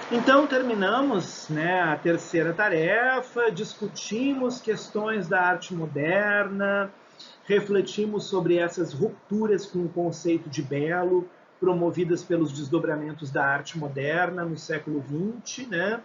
Então, terminamos, né, a terceira tarefa, discutimos questões da arte moderna, refletimos sobre essas rupturas com o conceito de belo, promovidas pelos desdobramentos da arte moderna no século XX, né?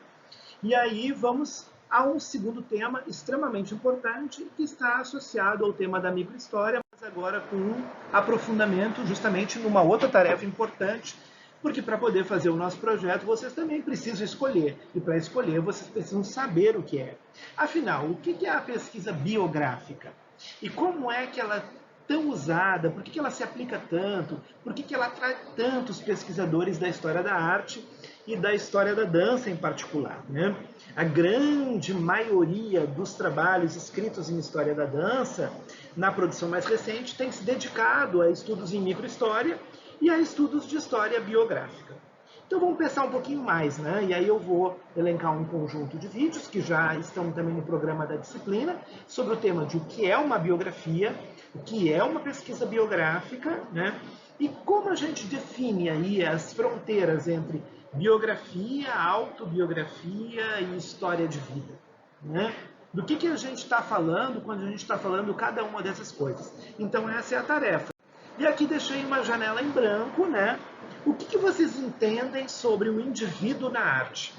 E aí vamos a um segundo tema extremamente importante, que está associado ao tema da microhistória, mas agora com um aprofundamento justamente numa outra tarefa importante, porque para poder fazer o nosso projeto, vocês também precisam escolher. E para escolher, vocês precisam saber o que é. Afinal, o que é a pesquisa biográfica? E como é que ela é tão usada? Por que ela se aplica tanto? Por que ela atrai tantos pesquisadores da história da arte e da história da dança em particular, né? A grande maioria dos trabalhos escritos em história da dança, na produção mais recente, tem se dedicado a estudos em microhistória e a estudos de história biográfica. Então vamos pensar um pouquinho mais, né? E aí eu vou elencar um conjunto de vídeos que já estão também no programa da disciplina sobre o tema de o que é uma biografia, o que é uma pesquisa biográfica, né? E como a gente define aí as fronteiras entre biografia, autobiografia e história de vida, né? Do que a gente está falando quando a gente está falando cada uma dessas coisas. Então essa é a tarefa. E aqui deixei uma janela em branco, né? O que vocês entendem sobre o indivíduo na arte?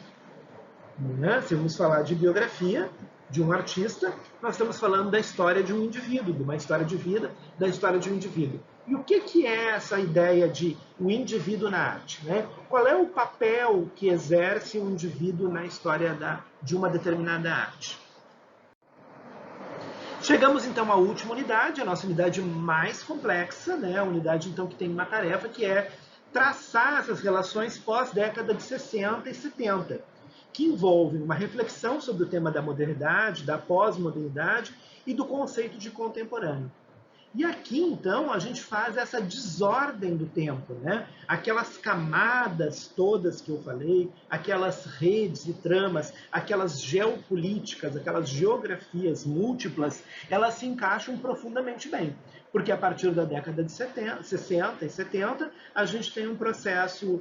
Né? Se vamos falar de biografia de um artista, nós estamos falando da história de um indivíduo, de uma história de vida, da história de um indivíduo. E o que é essa ideia de o indivíduo na arte? Né? Qual é o papel que exerce um indivíduo na história de uma determinada arte? Chegamos então à última unidade, a nossa unidade mais complexa, né? A unidade então que tem uma tarefa que é traçar essas relações pós-década de 60 e 70, que envolvem uma reflexão sobre o tema da modernidade, da pós-modernidade e do conceito de contemporâneo. E aqui, então, a gente faz essa desordem do tempo, né? Aquelas camadas todas que eu falei, aquelas redes e tramas, aquelas geopolíticas, aquelas geografias múltiplas, elas se encaixam profundamente bem. Porque a partir da década de 60 e 70, a gente tem um processo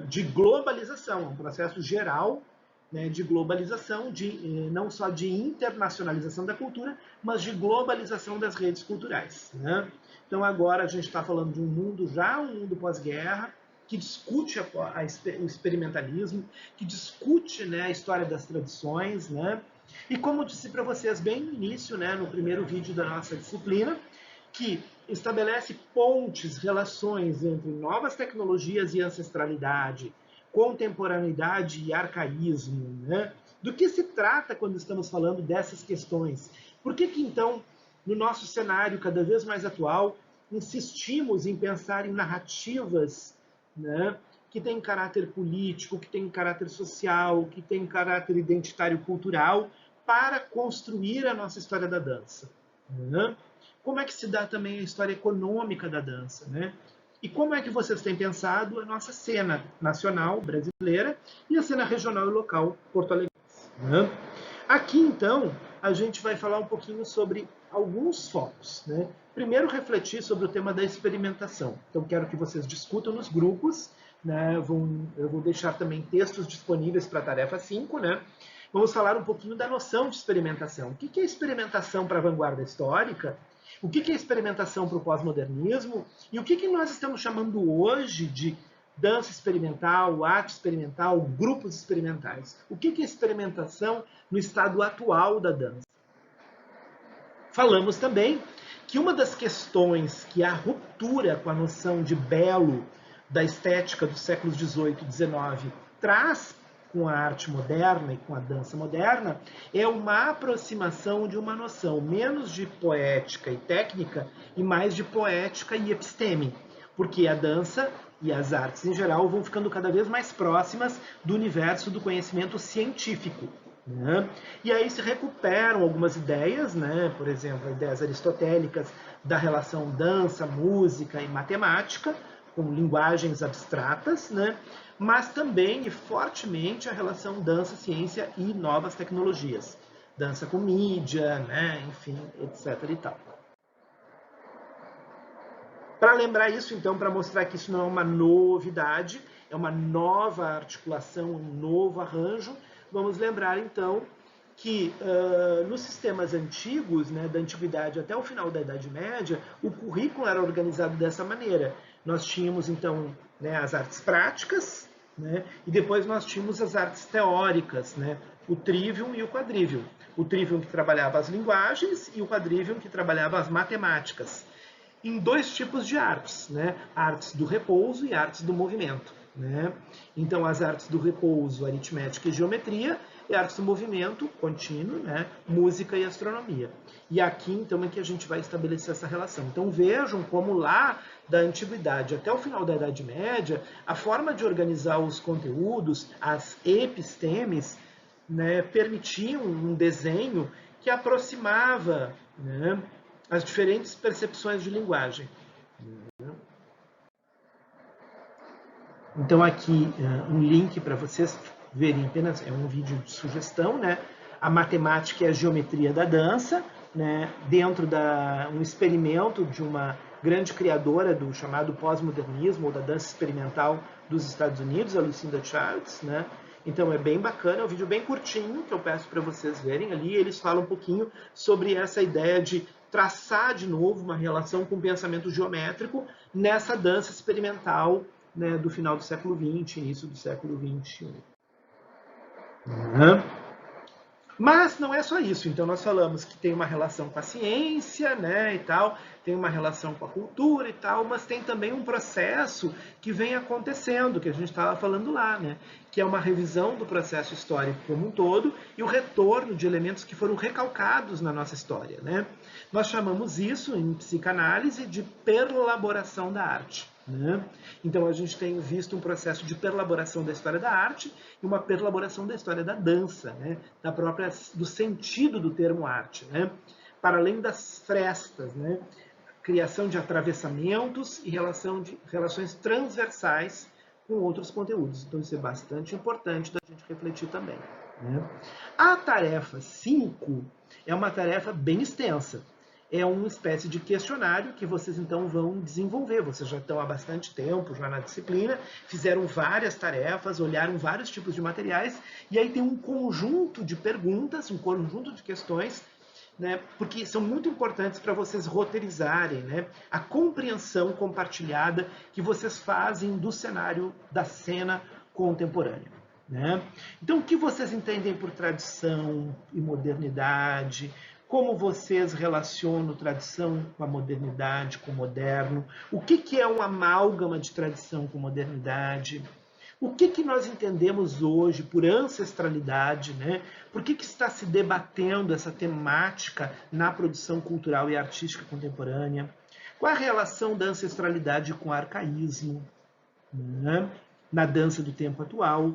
de globalização, um processo geral, né, de globalização, não só de internacionalização da cultura, mas de globalização das redes culturais. Né? Então agora a gente está falando de um mundo já, um mundo pós-guerra, que discute o experimentalismo, que discute, né, a história das tradições, né? E como eu disse para vocês bem no início, né, no primeiro vídeo da nossa disciplina, que estabelece pontes, relações entre novas tecnologias e ancestralidade, contemporaneidade e arcaísmo, né? Do que se trata quando estamos falando dessas questões? Por que então, no nosso cenário cada vez mais atual, insistimos em pensar em narrativas, né, que têm caráter político, que têm caráter social, que têm caráter identitário-cultural, para construir a nossa história da dança? Né? Como é que se dá também a história econômica da dança, né? E como é que vocês têm pensado a nossa cena nacional brasileira e a cena regional e local porto-alegrense? Né? Aqui, então, a gente vai falar um pouquinho sobre alguns focos. Né? Primeiro, refletir sobre o tema da experimentação. Então, quero que vocês discutam nos grupos. Né? Eu vou deixar também textos disponíveis para a tarefa 5. Né? Vamos falar um pouquinho da noção de experimentação. O que é experimentação para a vanguarda histórica? O que é experimentação para o pós-modernismo? E o que nós estamos chamando hoje de dança experimental, arte experimental, grupos experimentais? O que é experimentação no estado atual da dança? Falamos também que uma das questões que a ruptura com a noção de belo da estética dos séculos XVIII e XIX traz com a arte moderna e com a dança moderna é uma aproximação de uma noção menos de poética e técnica e mais de poética e episteme, porque a dança e as artes em geral vão ficando cada vez mais próximas do universo do conhecimento científico. Né? E aí se recuperam algumas ideias, né? Por exemplo, ideias aristotélicas da relação dança, música e matemática, com linguagens abstratas, né? Mas também e fortemente a relação dança, ciência e novas tecnologias. Dança com mídia, né? Enfim, etc. e tal. Para lembrar isso, então, para mostrar que isso não é uma novidade, é uma nova articulação, um novo arranjo. Vamos lembrar, então, que nos sistemas antigos, né, da Antiguidade até o final da Idade Média, o currículo era organizado dessa maneira. Nós tínhamos, então, né, as artes práticas, né, e depois nós tínhamos as artes teóricas, né, o trivium e o quadrivium. O trivium que trabalhava as linguagens e o quadrivium que trabalhava as matemáticas. Em dois tipos de artes, né, artes do repouso e artes do movimento. Né? Então, as artes do repouso, aritmética e geometria, e artes do movimento contínuo, né? Música e astronomia. E aqui, então, é que a gente vai estabelecer essa relação. Então, vejam como lá da Antiguidade até o final da Idade Média, a forma de organizar os conteúdos, as epistemes, né, permitiam um desenho que aproximava, né, as diferentes percepções de linguagem. Então, aqui um link para vocês verem apenas, é um vídeo de sugestão, né? A matemática e a geometria da dança, né? Dentro um experimento de uma grande criadora do chamado pós-modernismo, ou da dança experimental dos Estados Unidos, a Lucinda Childs, né? Então é bem bacana, é um vídeo bem curtinho, que eu peço para vocês verem ali. Eles falam um pouquinho sobre essa ideia de traçar de novo uma relação com o pensamento geométrico nessa dança experimental, né, do final do século XX, início do século XXI. Mas não é só isso. Então nós falamos que tem uma relação com a ciência, né, e tal, tem uma relação com a cultura e tal, mas tem também um processo que vem acontecendo, que a gente estava falando lá, né, que é uma revisão do processo histórico como um todo e o retorno de elementos que foram recalcados na nossa história, né? Nós chamamos isso, em psicanálise, de perlaboração da arte. Né? Então a gente tem visto um processo de perlaboração da história da arte e uma perlaboração da história da dança, né? Do sentido do termo arte, né? Para além das frestas, né? Criação de atravessamentos e relações transversais com outros conteúdos. Então isso é bastante importante da gente refletir também. Né? A tarefa 5 é uma tarefa bem extensa. É uma espécie de questionário que vocês então vão desenvolver. Vocês já estão há bastante tempo já na disciplina, fizeram várias tarefas, olharam vários tipos de materiais, e aí tem um conjunto de perguntas, um conjunto de questões, né, porque são muito importantes para vocês roteirizarem, né, a compreensão compartilhada que vocês fazem do cenário da cena contemporânea. Né? Então, o que vocês entendem por tradição e modernidade? Como vocês relacionam tradição com a modernidade, com o moderno? O que é um amálgama de tradição com modernidade? O que nós entendemos hoje por ancestralidade? Né? Por que está se debatendo essa temática na produção cultural e artística contemporânea? Qual a relação da ancestralidade com o arcaísmo, né? Na dança do tempo atual?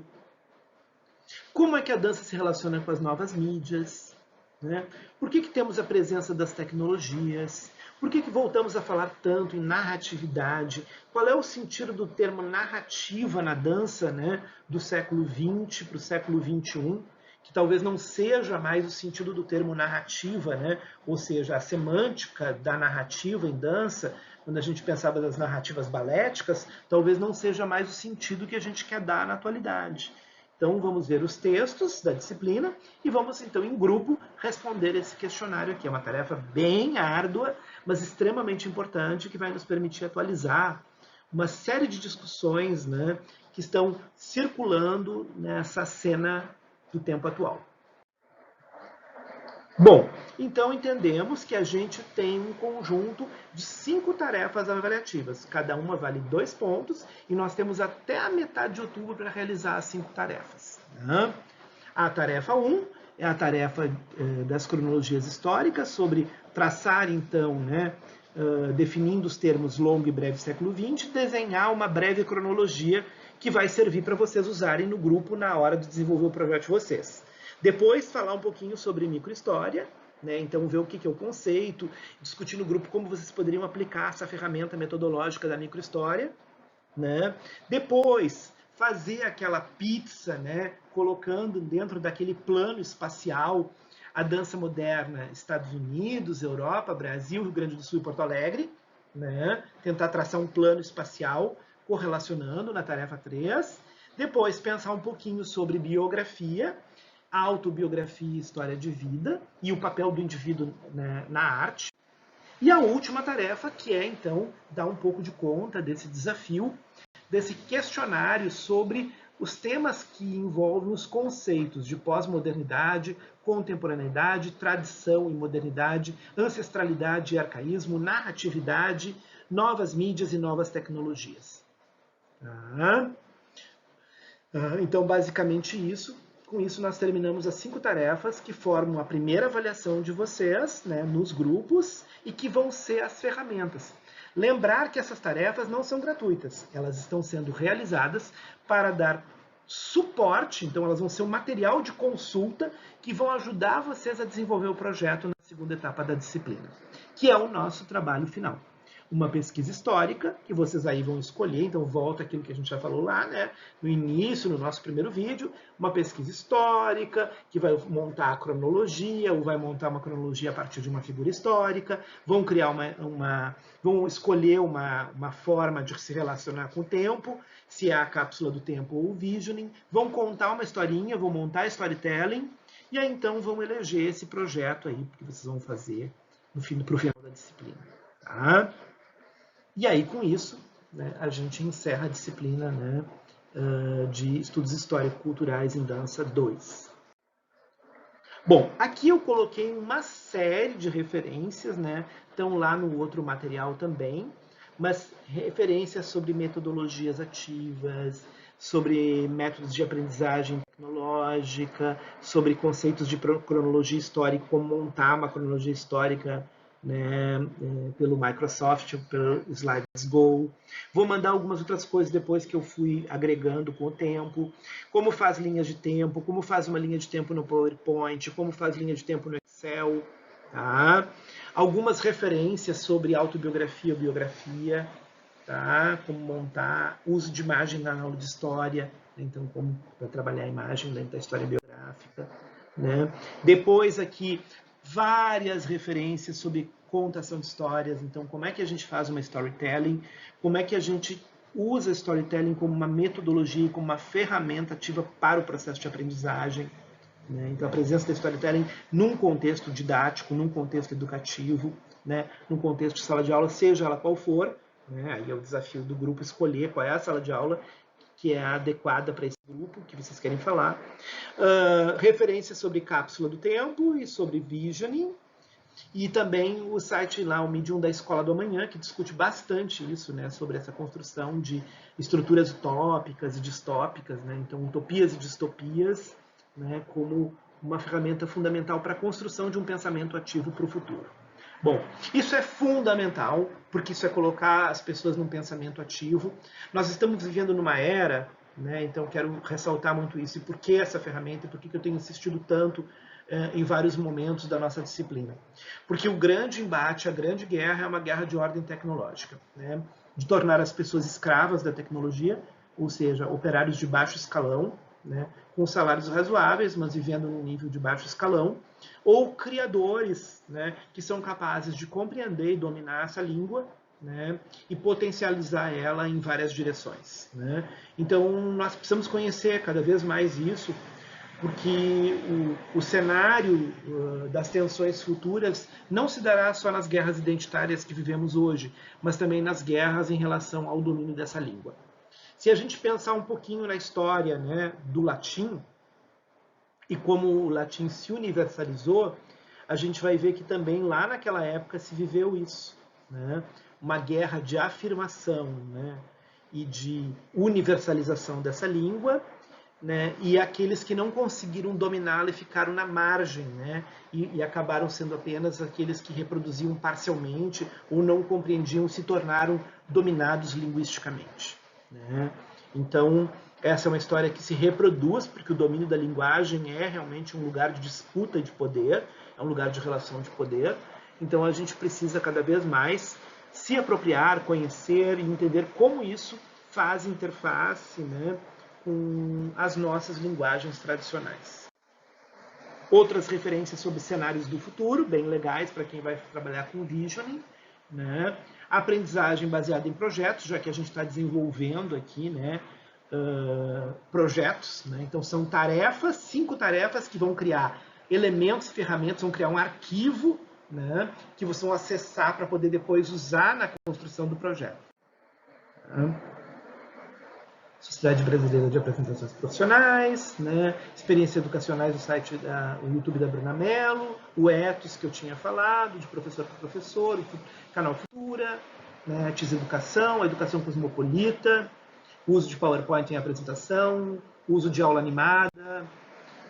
Como é que a dança se relaciona com as novas mídias? Né? Por que temos a presença das tecnologias? Por que voltamos a falar tanto em narratividade? Qual é o sentido do termo narrativa na dança, né, do século XX para o século XXI? Que talvez não seja mais o sentido do termo narrativa, né? Ou seja, a semântica da narrativa em dança, quando a gente pensava das narrativas baléticas, talvez não seja mais o sentido que a gente quer dar na atualidade. Então, vamos ver os textos da disciplina e vamos, então, em grupo, responder esse questionário aqui. É uma tarefa bem árdua, mas extremamente importante, que vai nos permitir atualizar uma série de discussões, né, que estão circulando nessa cena do tempo atual. Bom, então entendemos que a gente tem um conjunto de 5 tarefas avaliativas. Cada uma vale 2 pontos e nós temos até a metade de outubro para realizar as 5 tarefas. A tarefa 1 é a tarefa das cronologias históricas, sobre traçar, então, né, definindo os termos longo e breve século XX, desenhar uma breve cronologia que vai servir para vocês usarem no grupo na hora de desenvolver o projeto de vocês. Depois, falar um pouquinho sobre microhistória, né? Então, ver o que é o conceito, discutir no grupo como vocês poderiam aplicar essa ferramenta metodológica da microhistória. Né? Depois, fazer aquela pizza, né? Colocando dentro daquele plano espacial a dança moderna Estados Unidos, Europa, Brasil, Rio Grande do Sul e Porto Alegre. Né? Tentar traçar um plano espacial correlacionando na tarefa 3. Depois, pensar um pouquinho sobre biografia, autobiografia e história de vida, e o papel do indivíduo, né, na arte. E a última tarefa, que é, então, dar um pouco de conta desse desafio, desse questionário sobre os temas que envolvem os conceitos de pós-modernidade, contemporaneidade, tradição e modernidade, ancestralidade e arcaísmo, narratividade, novas mídias e novas tecnologias. Então, basicamente isso. Com isso, nós terminamos as 5 tarefas que formam a primeira avaliação de vocês, né, nos grupos, e que vão ser as ferramentas. Lembrar que essas tarefas não são gratuitas, elas estão sendo realizadas para dar suporte, então elas vão ser um material de consulta que vão ajudar vocês a desenvolver o projeto na segunda etapa da disciplina, que é o nosso trabalho final. Uma pesquisa histórica, que vocês aí vão escolher, então volta aquilo que a gente já falou lá, né, no início, no nosso primeiro vídeo, uma pesquisa histórica, que vai montar a cronologia, ou vai montar uma cronologia a partir de uma figura histórica, vão criar vão escolher uma forma de se relacionar com o tempo, se é a cápsula do tempo ou o visioning, vão contar uma historinha, vão montar storytelling, e aí então vão eleger esse projeto aí que vocês vão fazer para o final da disciplina. Tá? E aí, com isso, né, a gente encerra a disciplina, né, de Estudos Histórico-Culturais em Dança 2. Bom, aqui eu coloquei uma série de referências, né, estão lá no outro material também, mas referências sobre metodologias ativas, sobre métodos de aprendizagem tecnológica, sobre conceitos de cronologia histórica, como montar uma cronologia histórica, né, pelo Microsoft, pelo Slides Go. Vou mandar algumas outras coisas depois que eu fui agregando com o tempo. Como faz linhas de tempo, como faz uma linha de tempo no PowerPoint, como faz linha de tempo no Excel. Tá? Algumas referências sobre autobiografia ou biografia. Tá? Como montar, uso de imagem na aula de história. Então, como para trabalhar a imagem dentro da história biográfica. Né? Depois aqui, várias referências sobre contação de histórias. Então, como é que a gente faz uma storytelling? Como é que a gente usa storytelling como uma metodologia, como uma ferramenta ativa para o processo de aprendizagem? Né? Então, a presença da storytelling num contexto didático, num contexto educativo, né? Num contexto de sala de aula, seja ela qual for. Né? Aí é o desafio do grupo escolher qual é a sala de aula que é adequada para esse grupo que vocês querem falar. Referências sobre cápsula do tempo e sobre visioning. E também o site lá, o Medium da Escola do Amanhã, que discute bastante isso, né, sobre essa construção de estruturas utópicas e distópicas, né, então utopias e distopias, né, como uma ferramenta fundamental para a construção de um pensamento ativo para o futuro. Bom, isso é fundamental, porque isso é colocar as pessoas num pensamento ativo. Nós estamos vivendo numa era, né, então quero ressaltar muito isso, e por que essa ferramenta, e por que eu tenho insistido tanto em vários momentos da nossa disciplina. Porque o grande embate, a grande guerra é uma guerra de ordem tecnológica, né? De tornar as pessoas escravas da tecnologia, ou seja, operários de baixo escalão, né? Com salários razoáveis, mas vivendo num nível de baixo escalão, ou criadores, né? Que são capazes de compreender e dominar essa língua, né, e potencializar ela em várias direções. Né? Então, nós precisamos conhecer cada vez mais isso, porque o cenário das tensões futuras não se dará só nas guerras identitárias que vivemos hoje, mas também nas guerras em relação ao domínio dessa língua. Se a gente pensar um pouquinho na história, né, do latim, e como o latim se universalizou, a gente vai ver que também lá naquela época se viveu isso. Né? Uma guerra de afirmação, né, e de universalização dessa língua, né, e aqueles que não conseguiram dominá-la e ficaram na margem, né, e acabaram sendo apenas aqueles que reproduziam parcialmente ou não compreendiam, se tornaram dominados linguisticamente. Né? Então, essa é uma história que se reproduz, porque o domínio da linguagem é realmente um lugar de disputa de poder, é um lugar de relação de poder. Então, a gente precisa cada vez mais se apropriar, conhecer e entender como isso faz interface, né, com as nossas linguagens tradicionais. Outras referências sobre cenários do futuro, bem legais para quem vai trabalhar com visioning, né? Aprendizagem baseada em projetos, já que a gente está desenvolvendo aqui, né, projetos, né? Então são tarefas, 5 tarefas que vão criar elementos, ferramentas, vão criar um arquivo, né, que vocês vão acessar para poder depois usar na construção do projeto. Sociedade Brasileira de Apresentações Profissionais, né? Experiências educacionais no site do YouTube da Bruna Mello, o Ethos que eu tinha falado, de professor para professor, o canal Futura, né? Educação, a educação cosmopolita, uso de PowerPoint em apresentação, uso de aula animada,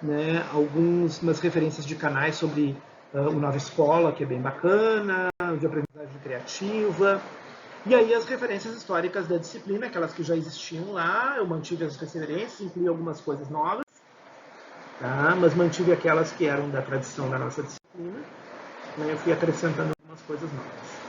né? Algumas referências de canais sobre o Nova Escola, que é bem bacana, de aprendizagem criativa. E aí as referências históricas da disciplina, aquelas que já existiam lá, eu mantive as referências, incluí algumas coisas novas, tá? Mas mantive aquelas que eram da tradição da nossa disciplina, né? Eu fui acrescentando algumas coisas novas.